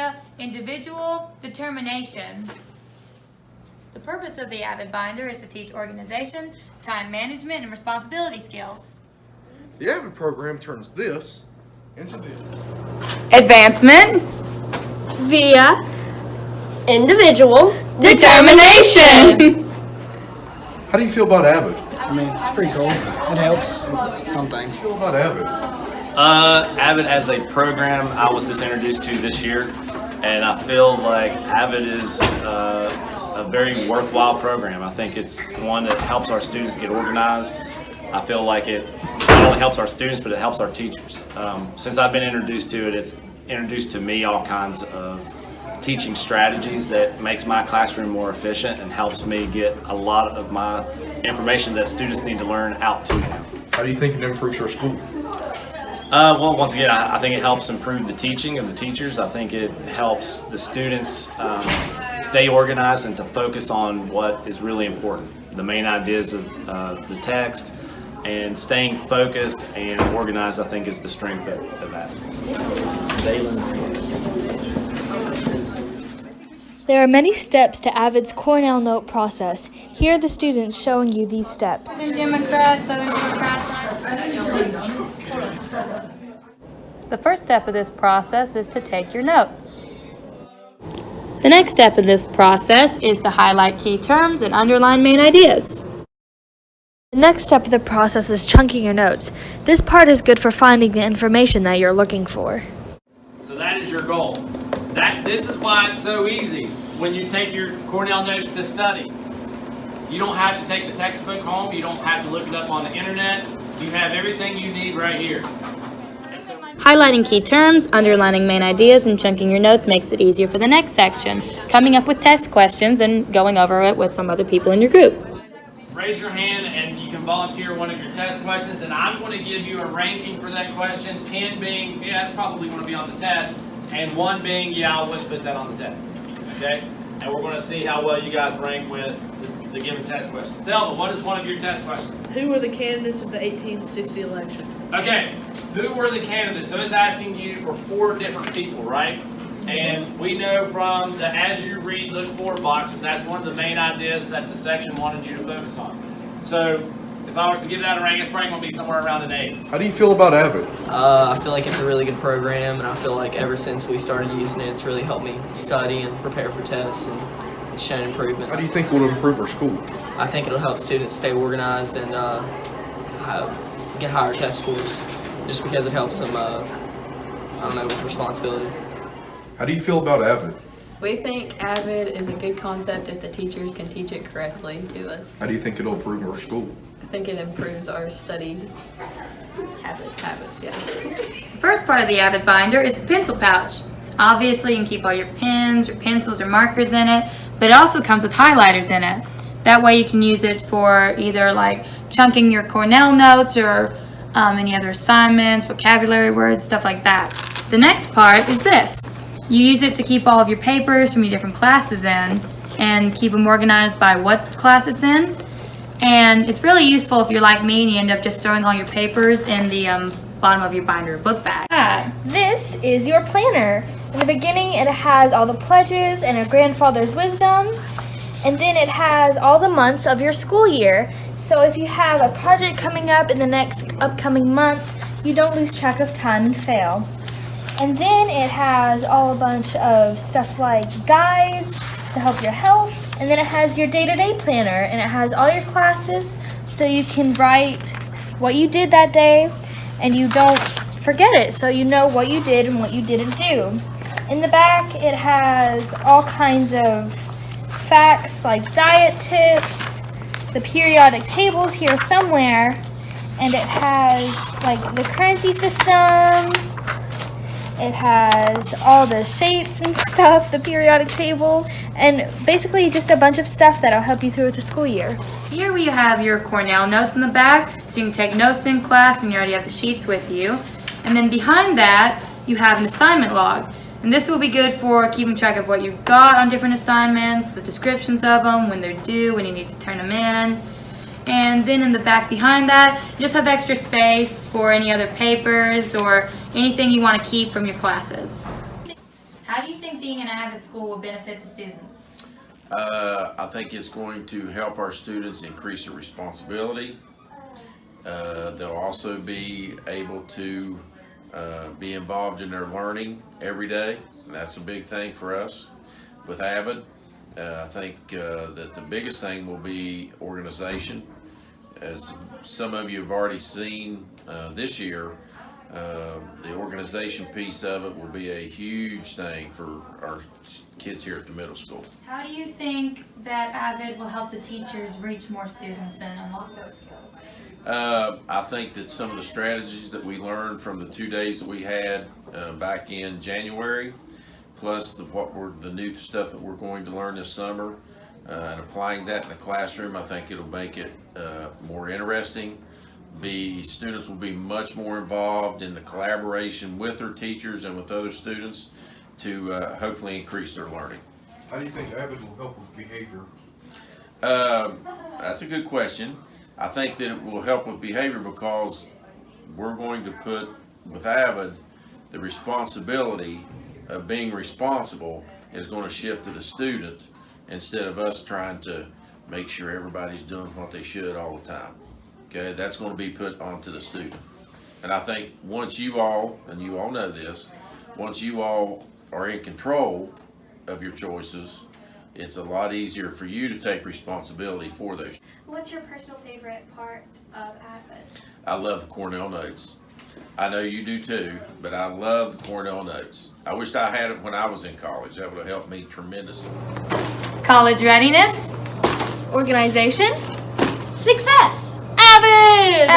idea, individual determination. The purpose of the AVID Binder is to teach organization, time management, and responsibility skills. The AVID program turns this into this. Advancement via individual determination. How do you feel about AVID? I mean, it's pretty cool. It helps with some things. How do you feel about AVID? AVID as a program I was just introduced to this year, and I feel like AVID is a very worthwhile program. I think it's one that helps our students get organized. I feel like it not only helps our students, but it helps our teachers. Since I've been introduced to it, it's introduced to me all kinds of teaching strategies that makes my classroom more efficient and helps me get a lot of my information that students need to learn out to them. How do you think it improves your school? Well, once again, I think it helps improve the teaching of the teachers. I think it helps the students stay organized and to focus on what is really important. The main ideas of the text, and staying focused and organized, I think, is the strength of that. There are many steps to AVID's Cornell Note process. Here are the students showing you these steps. Southern Democrats. The first step of this process is to take your notes. The next step in this process is to highlight key terms and underline main ideas. The next step of the process is chunking your notes. This part is good for finding the information that you're looking for. So that is your goal. This is why it's so easy when you take your Cornell notes to study. You don't have to take the textbook home. You don't have to look it up on the internet. You have everything you need right here. Highlighting key terms, underlining main ideas, and chunking your notes makes it easier for the next section, coming up with test questions and going over it with some other people in your group. Raise your hand and you can volunteer one of your test questions, and I'm going to give you a ranking for that question, 10 being, yeah, that's probably going to be on the test, and 1 being, yeah, I would put that on the test, okay? And we're going to see how well you guys rank with the given test questions. Thelma, what is one of your test questions? Who were the candidates of the 1860 election? Okay, who were the candidates? So it's asking you for 4 different people, right? And we know from the as you read, look for box that that's one of the main ideas that the section wanted you to focus on. So if I was to give that a rank, it's probably going to be somewhere around an 8. How do you feel about AVID? I feel like it's a really good program, and I feel like ever since we started using it, it's really helped me study and prepare for tests, and it's shown improvement. How do you think it will improve our school? I think it'll help students stay organized and get higher test scores, just because it helps them, I don't know, with responsibility. How do you feel about AVID? We think AVID is a good concept if the teachers can teach it correctly to us. How do you think it'll improve our school? I think it improves our study habits, yeah. The first part of the AVID Binder is the pencil pouch. Obviously, you can keep all your pens or pencils or markers in it, but it also comes with highlighters in it. That way you can use it for either like chunking your Cornell notes or any other assignments, vocabulary words, stuff like that. The next part is this. You use it to keep all of your papers from your different classes in and keep them organized by what class it's in. And it's really useful if you're like me and you end up just throwing all your papers in the bottom of your binder or book bag. This is your planner. In the beginning, it has all the pledges and a grandfather's wisdom. And then it has all the months of your school year. So if you have a project coming up in the next upcoming month, you don't lose track of time and fail. And then it has a bunch of stuff like guides to help your health. And then it has your day-to-day planner, and it has all your classes so you can write what you did that day and you don't forget it, so you know what you did and what you didn't do. In the back, it has all kinds of facts like diet tips, the periodic tables here somewhere, and it has like the currency system. It has all the shapes and stuff, the periodic table, and basically just a bunch of stuff that'll help you through the school year. Here we have your Cornell notes in the back, so you can take notes in class and you already have the sheets with you. And then behind that, you have an assignment log. And this will be good for keeping track of what you got on different assignments, the descriptions of them, when they're due, when you need to turn them in. And then in the back behind that, you just have extra space for any other papers or anything you want to keep from your classes. How do you think being an AVID school will benefit the students? I think it's going to help our students increase their responsibility. They'll also be able to be involved in their learning every day. And that's a big thing for us with AVID. I think that the biggest thing will be organization. As some of you have already seen this year, the organization piece of it will be a huge thing for our kids here at the middle school. How do you think that AVID will help the teachers reach more students and unlock those skills? I think that some of the strategies that we learned from the 2 days that we had back in January, plus the new stuff that we're going to learn this summer, and applying that in the classroom, I think it'll make it more interesting. Students will be much more involved in the collaboration with their teachers and with other students to hopefully increase their learning. How do you think AVID will help with behavior? That's a good question. I think that it will help with behavior because we're going to put, with AVID, the responsibility of being responsible is going to shift to the student instead of us trying to make sure everybody's doing what they should all the time. Okay, that's going to be put onto the student. And I think once you all, and you all know this, once you all are in control of your choices, it's a lot easier for you to take responsibility for those. What's your personal favorite part of AVID? I love the Cornell notes. I know you do too, but I love the Cornell notes. I wished I had it when I was in college. That would have helped me tremendously. College readiness, Organization, success. AVID!